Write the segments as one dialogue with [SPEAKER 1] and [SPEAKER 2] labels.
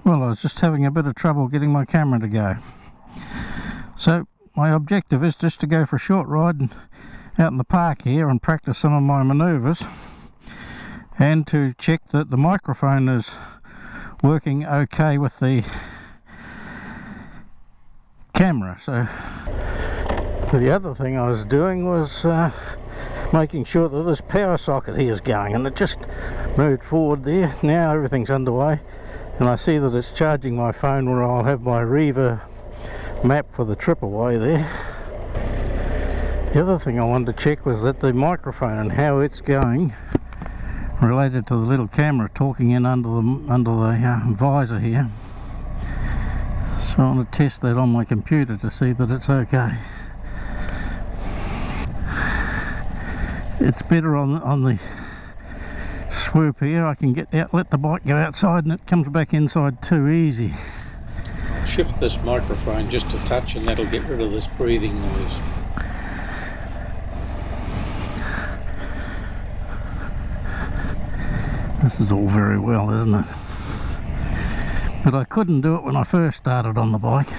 [SPEAKER 1] Well, I was just having a bit of trouble getting my camera to go. So my objective is just to go for a short ride out in the park here and practice some of my manoeuvres, and to check that the microphone is working okay with the camera. So the other thing I was doing was making sure that this power socket here is going, and it just moved forward there. Now everything's underway, and I see that it's charging my phone where I'll have my Reaver map for the trip away there. The other thing I wanted to check was that the microphone and how it's going related to the little camera talking in under the visor here. So I want to test that on my computer to see that it's okay. It's better on the swoop here. I can get out, let the bike go outside, and it comes back inside too easy.
[SPEAKER 2] I'll shift this microphone just a touch, and that'll get rid of this breathing noise.
[SPEAKER 1] This is all very well, isn't it? But I couldn't do it when I first started on the bike.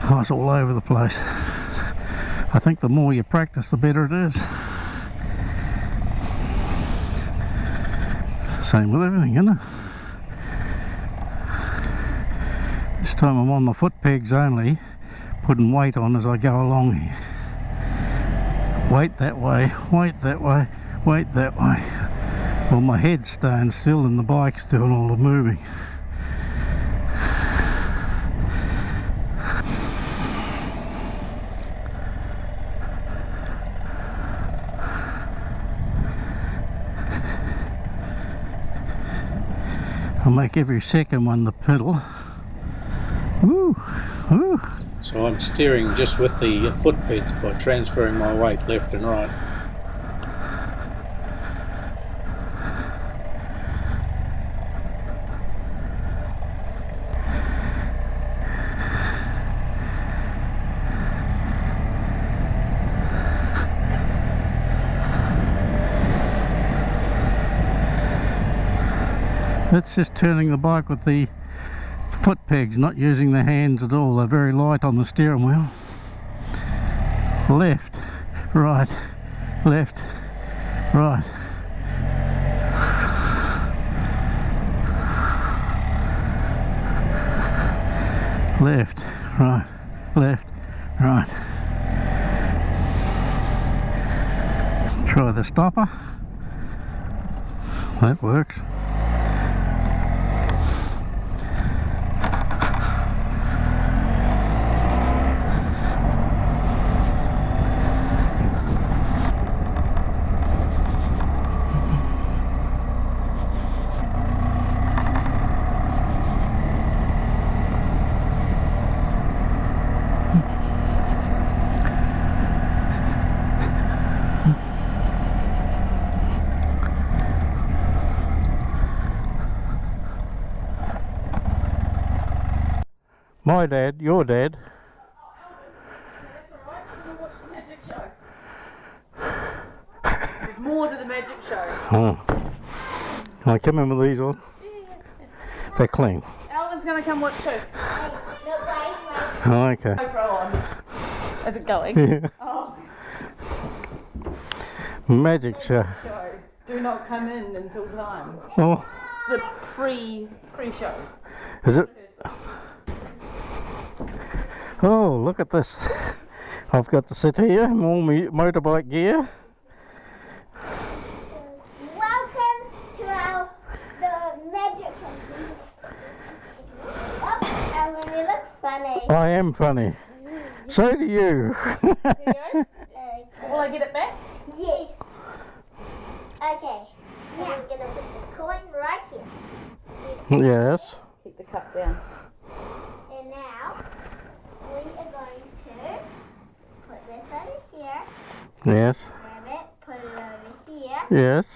[SPEAKER 1] I was all over the place. I think the more you practice, the better it is. Same with everything, isn't it? This time I'm on the foot pegs only, putting weight on as I go along here. Weight that way, weight that way, weight that way. Well, my head's staying still and the bike's doing all the moving. I'll make every second one the pedal. Woo! Woo!
[SPEAKER 2] So I'm steering just with the foot pegs by transferring my weight left and right.
[SPEAKER 1] That's just turning the bike with the foot pegs, not using the hands at all. They're very light on the steering wheel. Left, right, left, right. Left, right, left, right. Try the stopper. That works. My dad, your dad.
[SPEAKER 3] That's alright, we'll watch the magic show. There's more to the magic show.
[SPEAKER 1] Oh. Can I come in with these on?
[SPEAKER 3] Yeah.
[SPEAKER 1] They're clean.
[SPEAKER 3] Alvin's going to come watch too.
[SPEAKER 1] Oh, okay.
[SPEAKER 3] GoPro on. Is it going?
[SPEAKER 1] Yeah.
[SPEAKER 3] Oh.
[SPEAKER 1] Magic show.
[SPEAKER 3] Show. Do not come in until time.
[SPEAKER 1] Oh,
[SPEAKER 3] It's the pre-show.
[SPEAKER 1] is it? Oh, look at this. I've got to sit here, more motorbike gear.
[SPEAKER 4] Welcome to the magic show. Oh, and when you look funny.
[SPEAKER 1] I am funny. So do you.
[SPEAKER 3] Here you go. Will I get it back?
[SPEAKER 4] Yes. Okay. So we're going to put the coin right here.
[SPEAKER 1] Yes.
[SPEAKER 3] Keep the cup down.
[SPEAKER 4] And now we are going to put this over here.
[SPEAKER 1] Yes.
[SPEAKER 4] Grab it, put it over here.
[SPEAKER 1] Yes.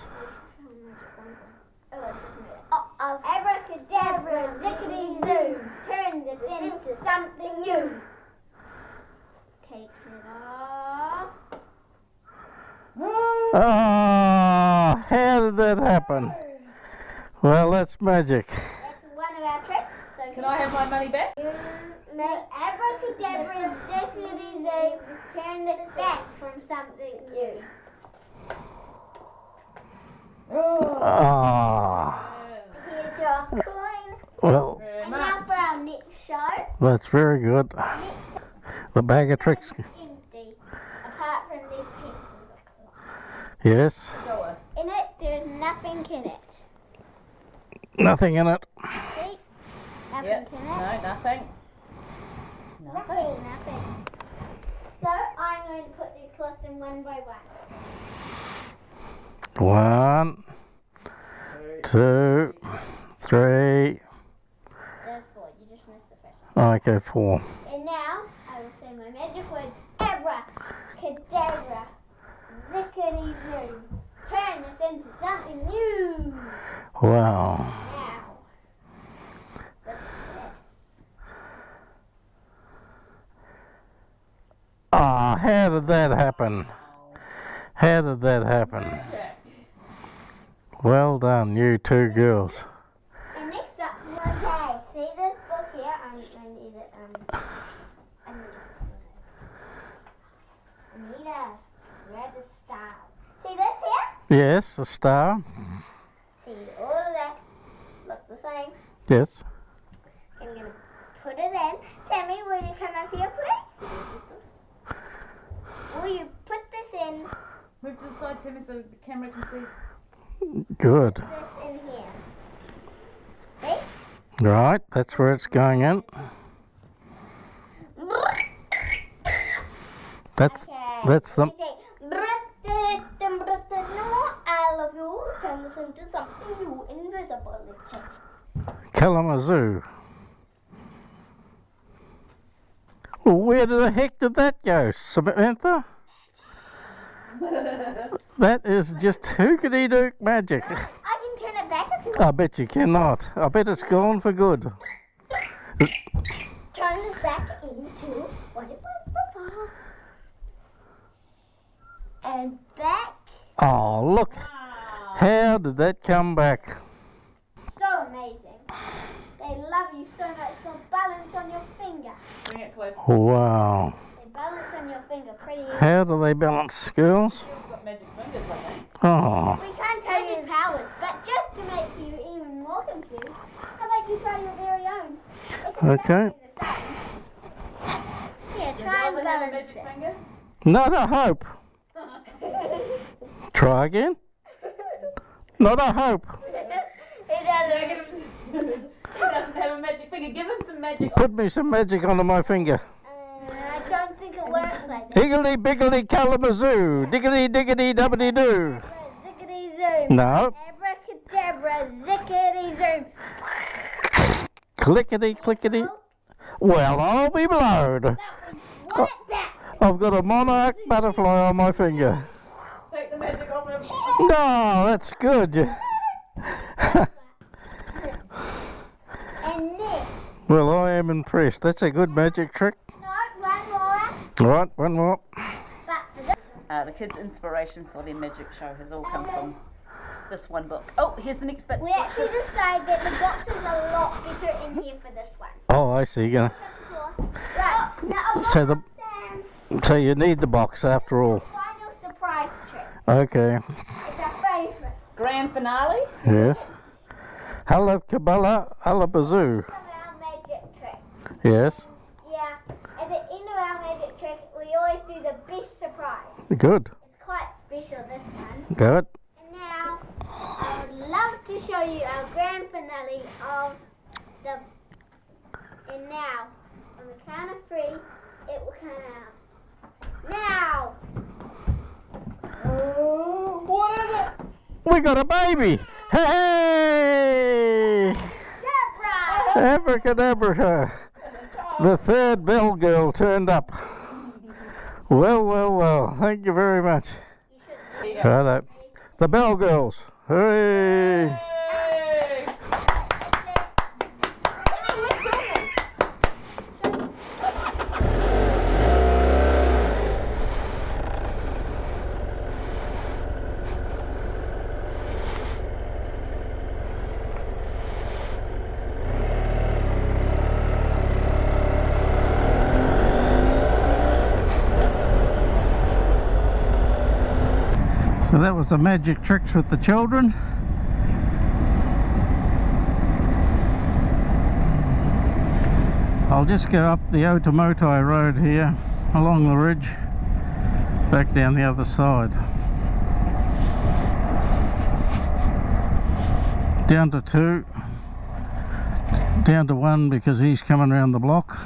[SPEAKER 4] Oh, abracadabra, zickety zoo. Turn this into something new. Take it off.
[SPEAKER 1] Oh, how did that happen? Well, that's magic.
[SPEAKER 4] That's one
[SPEAKER 3] Can I have my money back?
[SPEAKER 4] No, abracadabra, zippity zoo, turn this back from something new.
[SPEAKER 1] Ah,
[SPEAKER 4] Here's your coin.
[SPEAKER 1] well,
[SPEAKER 3] Very
[SPEAKER 4] And
[SPEAKER 3] much.
[SPEAKER 4] now for our next show.
[SPEAKER 1] that's very good. The bag of tricks.
[SPEAKER 4] Empty, apart from these pencils.
[SPEAKER 1] Yes,
[SPEAKER 3] Show us.
[SPEAKER 4] In it, there's nothing in it.
[SPEAKER 1] nothing in it.
[SPEAKER 4] See? Nothing
[SPEAKER 3] Yep.
[SPEAKER 4] in it.
[SPEAKER 3] No, nothing.
[SPEAKER 4] Nothing. So I'm going to put these cloths in one by one.
[SPEAKER 1] 1, 2, 3.
[SPEAKER 4] There's 4. You just missed the first one.
[SPEAKER 1] Okay, 4.
[SPEAKER 4] And now I will say my magic words: abracadabra, zickety zoo. Turn this into something new.
[SPEAKER 1] Wow.
[SPEAKER 4] Now, look at this.
[SPEAKER 1] Ah, how did that happen? How did that happen?
[SPEAKER 3] Magic.
[SPEAKER 1] Well done, you two girls.
[SPEAKER 4] And next up, okay, see this book here? I need it. I need a red star. See this here?
[SPEAKER 1] Yes, a star.
[SPEAKER 4] See all of that look the same.
[SPEAKER 1] Yes.
[SPEAKER 4] I'm gonna put it in. Sammy, will you come up here, please? Will you put this in?
[SPEAKER 3] Move to the side, Timmy, so the camera can see.
[SPEAKER 1] Good.
[SPEAKER 4] This in here. See?
[SPEAKER 1] Right, that's where it's going in. That's the.
[SPEAKER 4] I love you. Turn this into something new, invisibility.
[SPEAKER 1] Kalamazoo. Well, where the heck did that go, Samantha? That is just hookity-dook magic.
[SPEAKER 4] I can turn it back if you
[SPEAKER 1] I
[SPEAKER 4] want.
[SPEAKER 1] bet you cannot. I bet it's gone for good.
[SPEAKER 4] Turn this back into what it was before. And back.
[SPEAKER 1] Oh, look.
[SPEAKER 3] Wow.
[SPEAKER 1] How did that come back?
[SPEAKER 4] So amazing. They love you so much. They'll balance on your finger.
[SPEAKER 3] Bring it close.
[SPEAKER 1] Wow.
[SPEAKER 4] They balance on your finger pretty easy.
[SPEAKER 1] How do they balance, girls?
[SPEAKER 3] You've got magic fingers, I think.
[SPEAKER 1] Oh,
[SPEAKER 4] We can't tell you powers, but just to make you even more confused, how about you try your very own? It's
[SPEAKER 1] Okay.
[SPEAKER 4] exactly the same. Here,
[SPEAKER 3] Does
[SPEAKER 4] try and
[SPEAKER 3] Alvin have a
[SPEAKER 4] balance
[SPEAKER 3] magic
[SPEAKER 4] it.
[SPEAKER 3] finger?
[SPEAKER 1] not a hope. Try again. Not a hope.
[SPEAKER 4] He doesn't.
[SPEAKER 3] Negative. He doesn't have a magic finger. Give him some magic.
[SPEAKER 1] Put me some magic onto my finger.
[SPEAKER 4] I don't think it works like that.
[SPEAKER 1] Higgly biggly Kalamazoo. Diggity diggity dubbity doo.
[SPEAKER 4] Zickety zoom.
[SPEAKER 1] No.
[SPEAKER 4] Abracadabra, zickety zoom.
[SPEAKER 1] Clickety clickety. Well, I'll be blowed.
[SPEAKER 4] Want it back.
[SPEAKER 1] I've got a monarch butterfly on my finger.
[SPEAKER 3] Take the magic off him.
[SPEAKER 1] No, that's good.
[SPEAKER 4] And next,
[SPEAKER 1] Well, I am impressed. That's a good magic trick.
[SPEAKER 4] not one more,
[SPEAKER 1] Right, one more.
[SPEAKER 4] but for this.
[SPEAKER 3] The kids' inspiration for their magic show has all come from this one book. Oh, here's the next bit.
[SPEAKER 4] We actually decided that the box is a lot better in here for this one.
[SPEAKER 1] Oh, I see. You're
[SPEAKER 4] Right, now
[SPEAKER 1] So the-
[SPEAKER 4] Sam's
[SPEAKER 1] so you need the box after all.
[SPEAKER 4] final surprise trick.
[SPEAKER 1] Okay.
[SPEAKER 4] It's our favourite.
[SPEAKER 3] Grand finale.
[SPEAKER 1] Yes. Hello, Kabbalah, alabazoo.
[SPEAKER 4] Of our magic trick.
[SPEAKER 1] Yes.
[SPEAKER 4] Yeah, at the end of our magic trick, we always do the best surprise.
[SPEAKER 1] Good.
[SPEAKER 4] It's quite special, this one.
[SPEAKER 1] Good.
[SPEAKER 4] And now, I would love to show you our grand finale of the... And now, on the count of 3, it will come out. Now!
[SPEAKER 3] What is it?
[SPEAKER 1] We got a baby. Hey!
[SPEAKER 4] Zebra!
[SPEAKER 1] Abracadabra. The third bell girl turned up. Well, well, well. Thank you very much.
[SPEAKER 4] You should
[SPEAKER 1] Righto. The bell girls. Hey!
[SPEAKER 3] Hey!
[SPEAKER 1] So that was the magic tricks with the children. I'll just go up the Otamotai road here, along the ridge, back down the other side. Down to 2, down to 1 because he's coming around the block.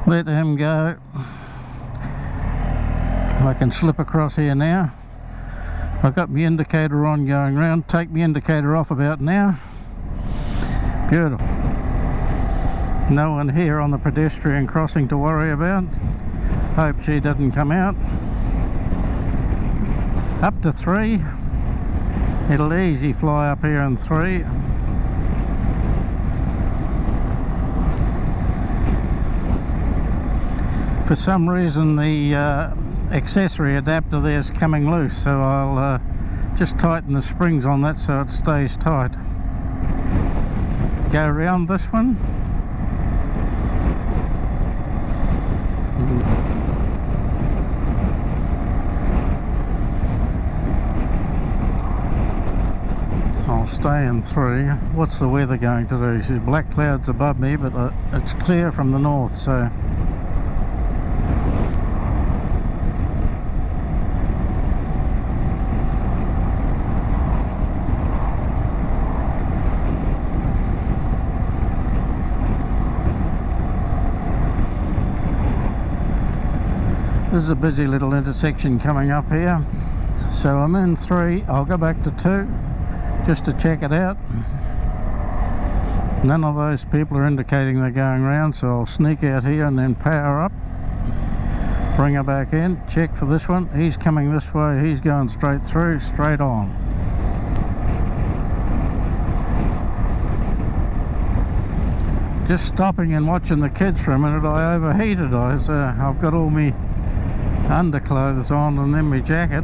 [SPEAKER 1] Let him go. I can slip across here now. I've got my indicator on going round. Take my indicator off about now. Beautiful. No one here on the pedestrian crossing to worry about. Hope she doesn't come out. Up to 3. It'll easy fly up here in 3. For some reason the accessory adapter there is coming loose, so I'll just tighten the springs on that so it stays tight. Go around this one. I'll stay in 3. What's the weather going to do? See, black clouds above me, but it's clear from the north, so this is a busy little intersection coming up here. So I'm in 3, I'll go back to 2 just to check it out. None of those people are indicating they're going round, so I'll sneak out here and then power up, bring her back in, check for this one. He's coming this way, he's going straight through, straight on. Just stopping and watching the kids for a minute, I overheated. I've got all my underclothes on and then my jacket,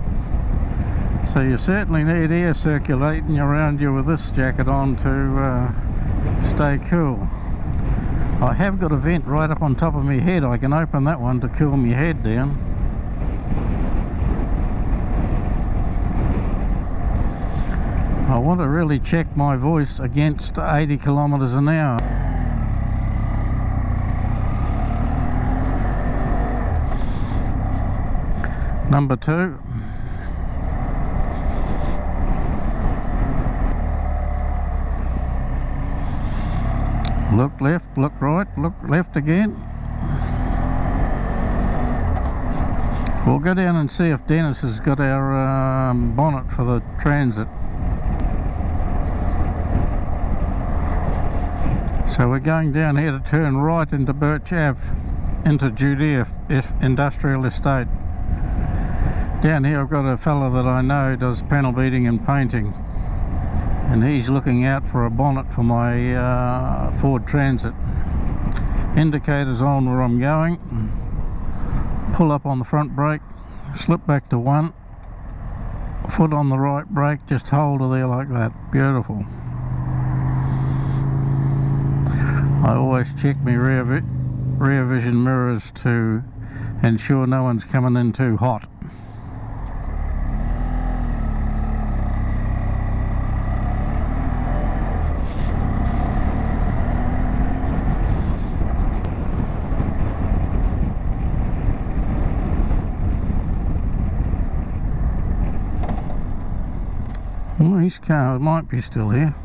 [SPEAKER 1] so you certainly need air circulating around you with this jacket on to stay cool. I have got a vent right up on top of my head. I can open that one to cool my head down. I want to really check my voice against 80 kilometers an hour. Number 2. Look left, look right, look left again. We'll go down and see if Dennis has got our bonnet for the transit. So we're going down here to turn right into Birch Ave, into Judea Industrial Estate. Down here I've got a fella that I know does panel beating and painting, and he's looking out for a bonnet for my Ford Transit. Indicators on where I'm going. Pull up on the front brake, slip back to 1, foot on the right brake, just hold her there like that. Beautiful. I always check my rear vision mirrors to ensure no one's coming in too hot. Well, his car might be still here.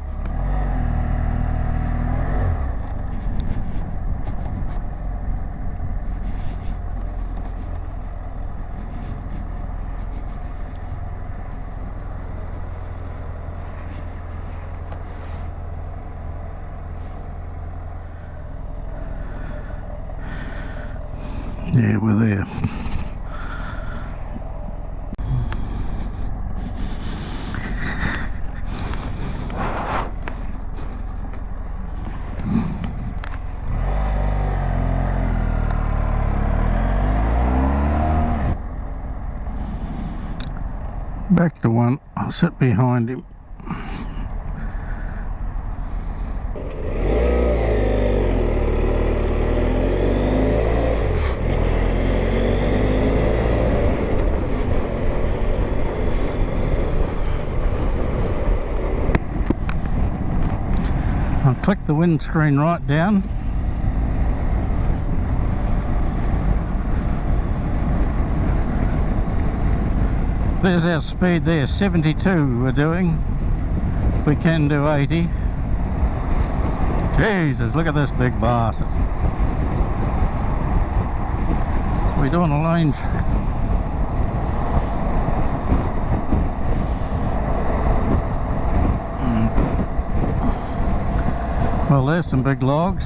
[SPEAKER 1] Yeah, we're there. Back to 1, I'll sit behind him. I'll click the windscreen right down. There's our speed there, 72 we're doing. We can do 80. Jesus, look at this big bastard. We're doing a lane. Well, there's some big logs.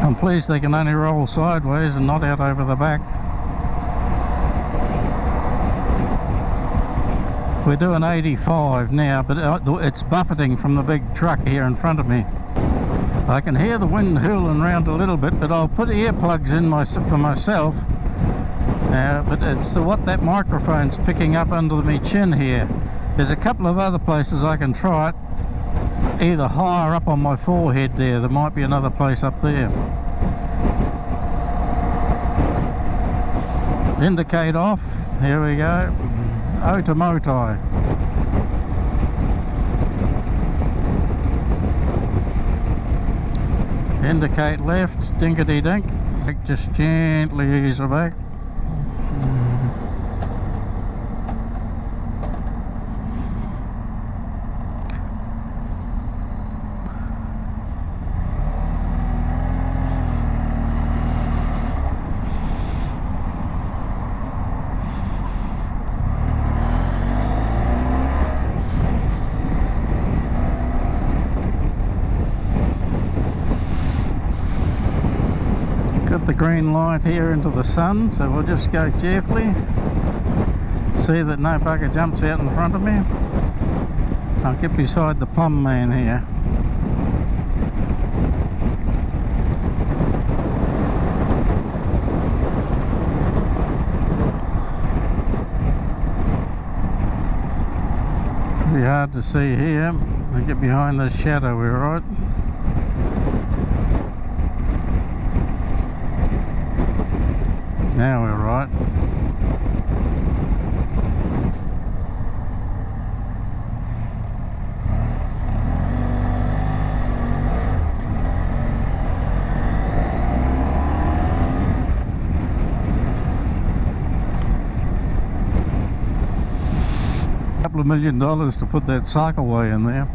[SPEAKER 1] I'm pleased they can only roll sideways and not out over the back. We're doing 85 now, but it's buffeting from the big truck here in front of me. I can hear the wind hooling around a little bit, but I'll put earplugs in for myself. But it's what that microphone's picking up under my chin here. There's a couple of other places I can try it. Either higher up on my forehead there. There might be another place up there. Indicate off. Here we go. Otamotai. Indicate left, dinkety dink. Just gently ease her back. Got the green light here into the sun, so we'll just go carefully. See that no bugger jumps out in front of me. I'll get beside the plumb man here. Pretty hard to see here. I'll get behind this shadow, we're right. Now we're right. $2 million to put that cycleway in there.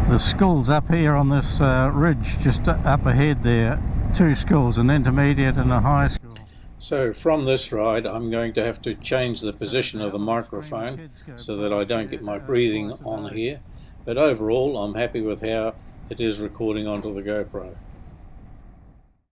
[SPEAKER 1] The schools up here on this ridge just up ahead there, 2 schools, an intermediate and a high school.
[SPEAKER 2] So from this ride I'm going to have to change the position of the microphone so that I don't get my breathing on here, but overall I'm happy with how it is recording onto the GoPro.